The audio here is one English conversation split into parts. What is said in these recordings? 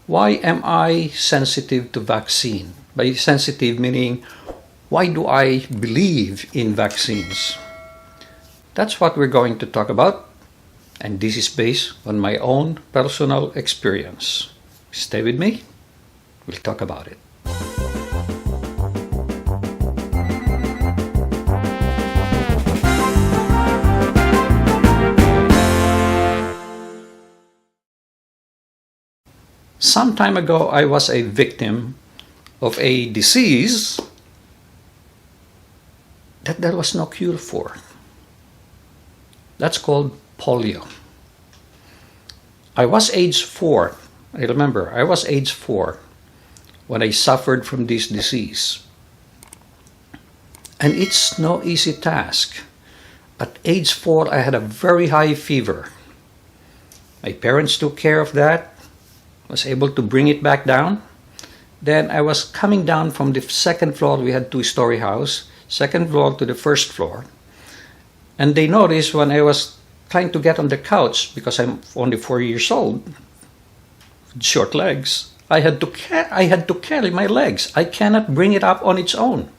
why am I sensitive to vaccine? By sensitive meaning, why do I believe in vaccines? That's what we're going to talk about, and this is based on my own personal experience. Stay with me, we'll talk about it. Some time ago, I was a victim of a disease that there was no cure for. That's called polio. I was age 4. I remember, I was age 4 when I suffered from this disease. And it's no easy task. At age 4, I had a very high fever. My parents took care of that, was able to bring it back down. Then I was coming down from the second floor. We had 2-story house, second floor to the first floor. And they noticed when I was trying to get on the couch, because I'm only 4 years old, short legs, I had to carry my legs. I cannot bring it up on its own.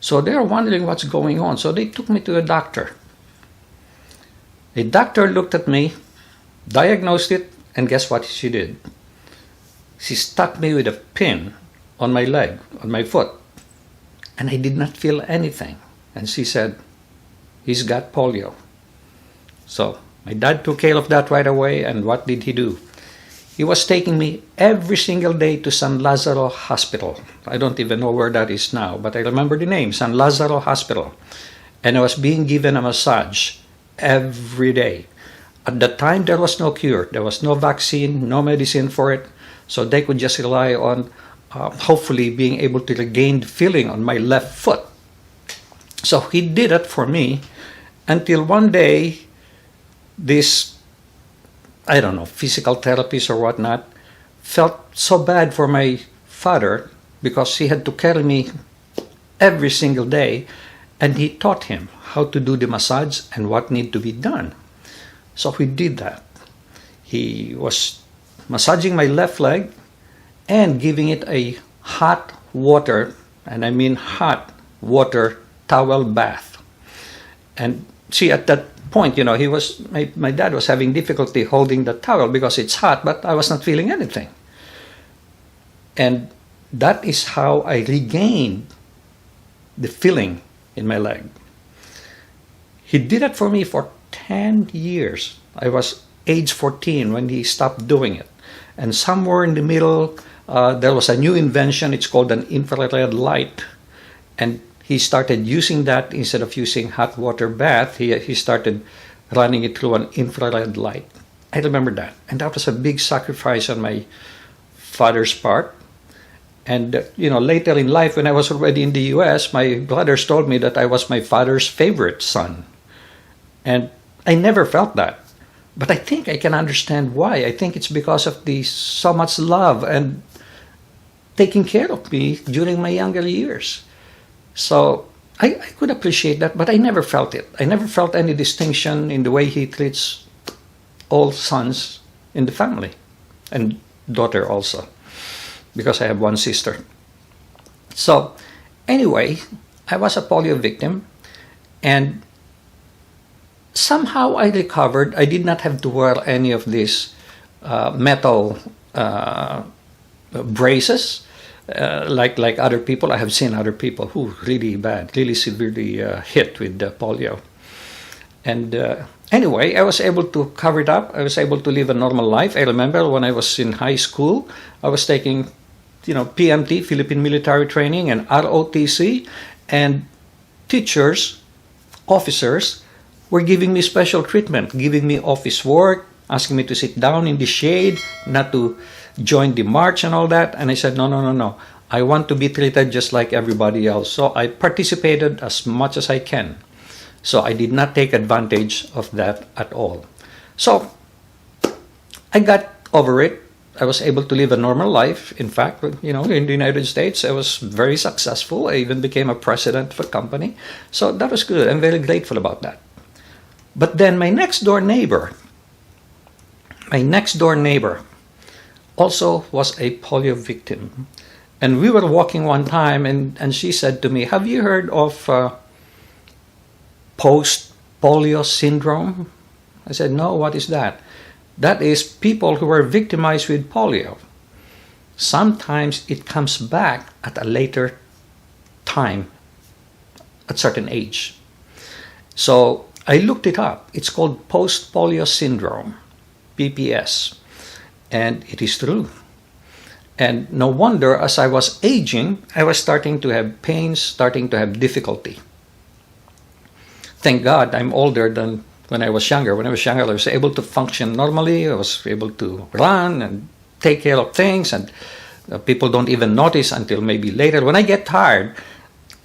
So they're wondering what's going on. So they took me to a doctor. A doctor looked at me, diagnosed it, and guess what she did? She stuck me with a pin on my leg, on my foot, and I did not feel anything. And she said, he's got polio. So my dad took care of that right away, and what did he do? He was taking me every single day to San Lazaro Hospital. I don't even know where that is now, but I remember the name, San Lazaro Hospital. And I was being given a massage every day. At that time, there was no cure. There was no vaccine, no medicine for it. So they could just rely on hopefully being able to regain the feeling on my left foot. So he did it for me until one day, this, I don't know, physical therapist or whatnot, felt so bad for my father because he had to carry me every single day, and he taught him how to do the massage and what need to be done. So he did that. He was massaging my left leg and giving it a hot water, and I mean hot water towel bath. And see, at that point, you know, my dad was having difficulty holding the towel because it's hot, but I was not feeling anything. And that is how I regained the feeling in my leg. He did it for me for 10 years. I was age 14 when he stopped doing it. And somewhere in the middle, there was a new invention. It's called an infrared light. And he started using that instead of using hot water bath. He started running it through an infrared light. I remember that. And that was a big sacrifice on my father's part. And, you know, later in life, when I was already in the US, my brothers told me that I was my father's favorite son. And I never felt that. But I think I can understand why. I think it's because of the so much love and taking care of me during my younger years. So I could appreciate that, but I never felt it. I never felt any distinction in the way he treats all sons in the family, and daughter also, because I have one sister. So anyway, I was a polio victim, and somehow I recovered. I did not have to wear any of these metal braces like other people. I have seen other people who really bad, really severely hit with polio. And anyway, I was able to cover it up. I was able to live a normal life. I remember when I was in high school, I was taking, you know, PMT, Philippine Military Training, and ROTC, and teachers, officers, were giving me special treatment, giving me office work, asking me to sit down in the shade, not to join the march and all that. And I said, no. I want to be treated just like everybody else. So I participated as much as I can. So I did not take advantage of that at all. So I got over it. I was able to live a normal life. In fact, you know, in the United States, I was very successful. I even became a president of a company. So that was good. I'm very grateful about that. But then my next door neighbor also was a polio victim. And we were walking one time, and she said to me, "Have you heard of post-polio syndrome?" I said, "No, what is that?" "That is people who were victimized with polio. Sometimes it comes back at a later time, at certain age." So I looked it up. It's called post-polio syndrome, PPS. And it is true. And no wonder, as I was aging, I was starting to have pains, starting to have difficulty. Thank God I'm older than when I was younger. When I was younger, I was able to function normally. I was able to run and take care of things, and people don't even notice until maybe later. When I get tired,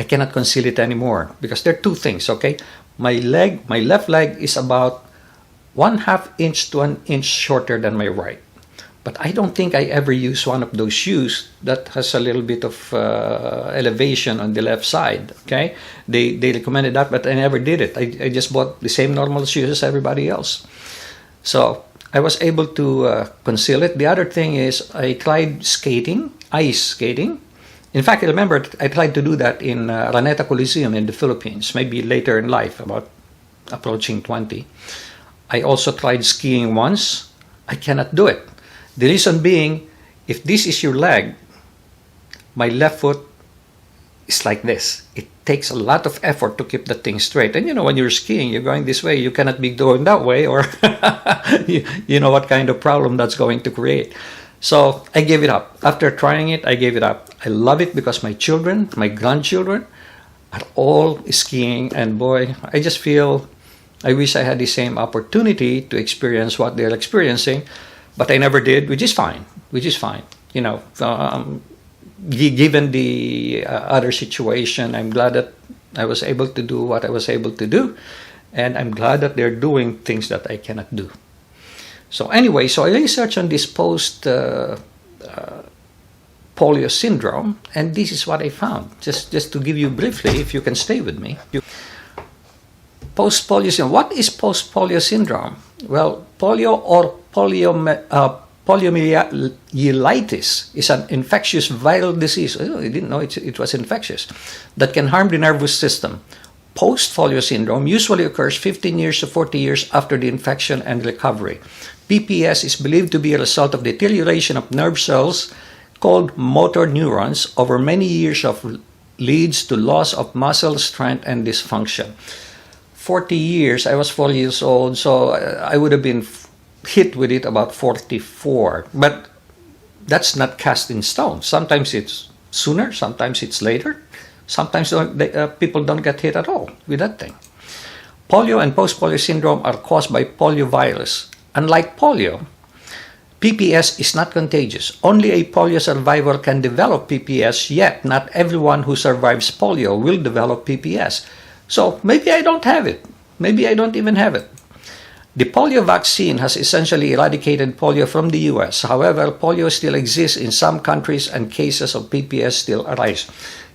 I cannot conceal it anymore, because there are two things, okay? My left leg is about 1/2 inch to 1 inch shorter than my right. But I don't think I ever use one of those shoes that has a little bit of elevation on the left side, okay? They recommended that, but I never did it. I just bought the same normal shoes as everybody else. So I was able to conceal it. The other thing is I tried skating, ice skating. In fact, I remember I tried to do that in Araneta Coliseum in the Philippines, maybe later in life, about approaching 20. I also tried skiing once. I cannot do it. The reason being, if this is your leg, my left foot is like this. It takes a lot of effort to keep the thing straight. And you know, when you're skiing, you're going this way, you cannot be going that way, or you know what kind of problem that's going to create. So I gave it up. After trying it, I gave it up. I love it because my children, my grandchildren, are all skiing, and boy, I just feel I wish I had the same opportunity to experience what they're experiencing. But I never did, which is fine, You know, given the other situation, I'm glad that I was able to do what I was able to do. And I'm glad that they're doing things that I cannot do. So anyway, so I researched on this post-polio syndrome, and this is what I found. Just to give you briefly, if you can stay with me. Post-polio syndrome. What is post-polio syndrome? Well, polio or poliomyelitis is an infectious viral disease. Oh, I didn't know it was infectious, that can harm the nervous system. Post-polio syndrome usually occurs 15 years to 40 years after the infection and recovery. PPS is believed to be a result of deterioration of nerve cells called motor neurons over many years of leads to loss of muscle strength and dysfunction. 40 years, I was 4 years old, so I would have been hit with it about 44. But that's not cast in stone. Sometimes it's sooner, sometimes it's later. Sometimes people don't get hit at all with that thing. Polio and post-polio syndrome are caused by poliovirus. Unlike polio, PPS is not contagious. Only a polio survivor can develop PPS, yet not everyone who survives polio will develop PPS. So maybe I don't have it. Maybe I don't even have it. The polio vaccine has essentially eradicated polio from the US. However, polio still exists in some countries and cases of PPS still arise.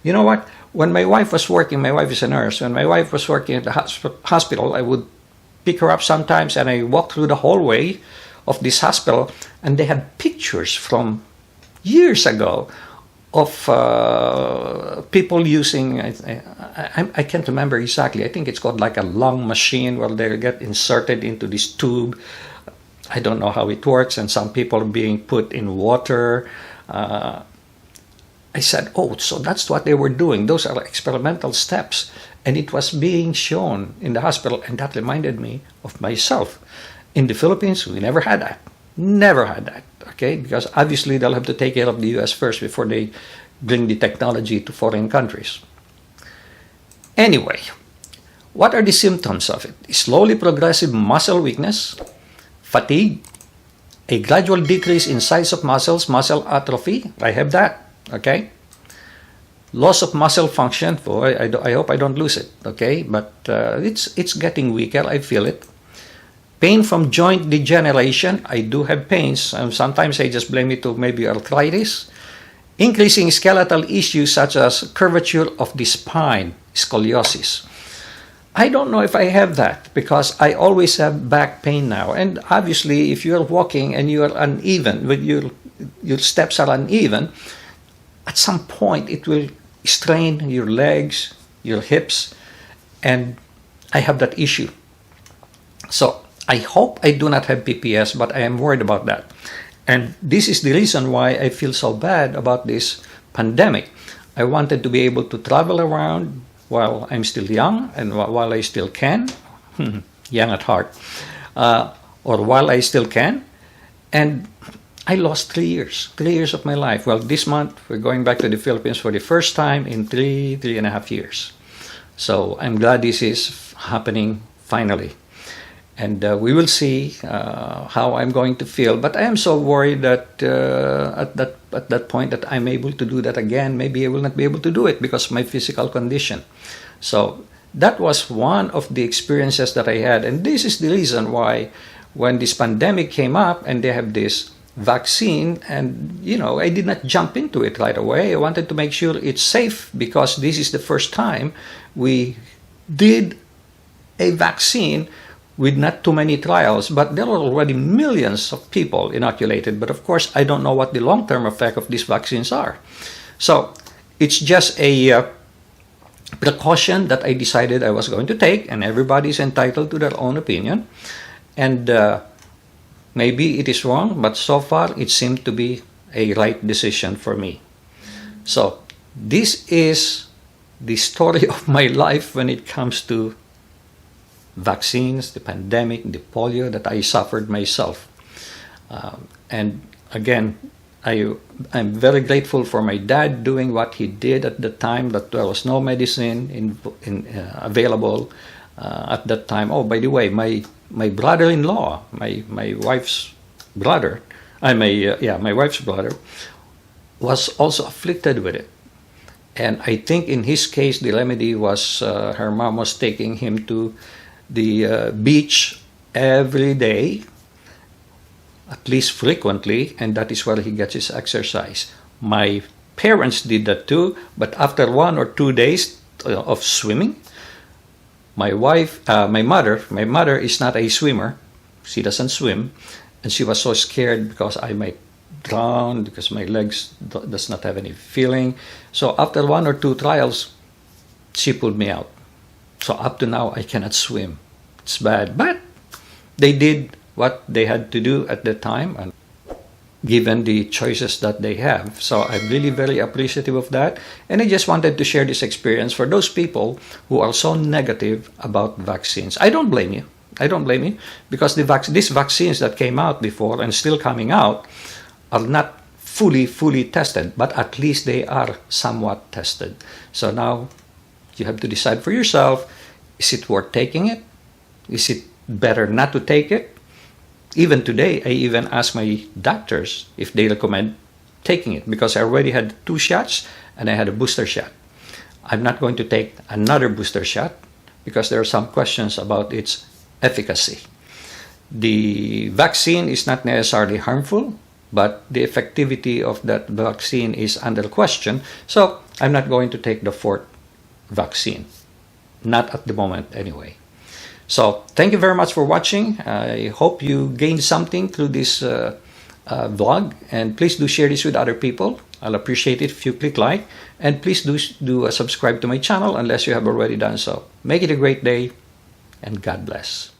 You know what? When my wife was working, my wife is a nurse, when my wife was working at the hospital, I would pick her up sometimes, and I walked through the hallway of this hospital, and they had pictures from years ago of people using, I can't remember exactly, I think it's called like a lung machine where they get inserted into this tube. I don't know how it works, and some people are being put in water. I said, oh, so that's what they were doing. Those are experimental steps. And it was being shown in the hospital, and that reminded me of myself. In the Philippines, we never had that. Never had that, okay? Because obviously they'll have to take care of the US first before they bring the technology to foreign countries. Anyway, what are the symptoms of it? Slowly progressive muscle weakness, fatigue, a gradual decrease in size of muscles, muscle atrophy. I have that. Okay, loss of muscle function. Boy, I hope I don't lose it. Okay, but it's getting weaker. I feel it. Pain from joint degeneration. I do have pains. Sometimes I just blame it to maybe arthritis. Increasing skeletal issues such as curvature of the spine, scoliosis. I don't know if I have that because I always have back pain now. And obviously, if you're walking and you're uneven with your steps are uneven, at some point it will strain your legs, your hips, and I have that issue. So I hope I do not have PPS, but I am worried about that. And this is the reason why I feel so bad about this pandemic. I wanted to be able to travel around while I'm still young and while I still can, young at heart, or while I still can. And I lost 3 years of my life. Well, this month we're going back to the Philippines for the first time in 3.5 years. So I'm glad this is happening finally. And we will see how I'm going to feel. But I am so worried that at that point that I'm able to do that again, maybe I will not be able to do it because of my physical condition. So that was one of the experiences that I had. And this is the reason why when this pandemic came up and they have this vaccine, and I did not jump into it right away. I wanted to make sure it's safe because this is the first time we did a vaccine with not too many trials, but there are already millions of people inoculated. But of course, I don't know what the long-term effect of these vaccines are. So it's just a precaution that I decided I was going to take, and everybody's entitled to their own opinion. And maybe it is wrong, but so far it seemed to be a right decision for me. So this is the story of my life when it comes to vaccines, the pandemic, the polio that I suffered myself. And again, I'm very grateful for my dad doing what he did at the time that there was no medicine available at that time. Oh, by the way, my brother-in-law, my wife's brother, my wife's brother, was also afflicted with it. And I think in his case, the remedy was her mom was taking him to the beach every day, at least frequently, and that is where he gets his exercise. My parents did that too, but after 1 or 2 days of swimming, my mother is not a swimmer. She doesn't swim, and she was so scared because I might drown because my legs does not have any feeling. So after 1 or 2 trials, she pulled me out. So up to now, I cannot swim. It's bad, but they did what they had to do at the time, and given the choices that they have. So I'm really very appreciative of that. And I just wanted to share this experience for those people who are so negative about vaccines. I don't blame you. I don't blame you because these vaccines that came out before and still coming out are not fully tested, but at least they are somewhat tested. So now you have to decide for yourself, is it worth taking it? Is it better not to take it? Even today, I even ask my doctors if they recommend taking it because I already had 2 shots and I had a booster shot. I'm not going to take another booster shot because there are some questions about its efficacy. The vaccine is not necessarily harmful, but the effectivity of that vaccine is under question. So I'm not going to take the 4th vaccine. Not at the moment anyway. So thank you very much for watching. I hope you gained something through this vlog, and please do share this with other people. I'll appreciate it if you click like, and please do subscribe to my channel unless you have already done so. Make it a great day, and God bless.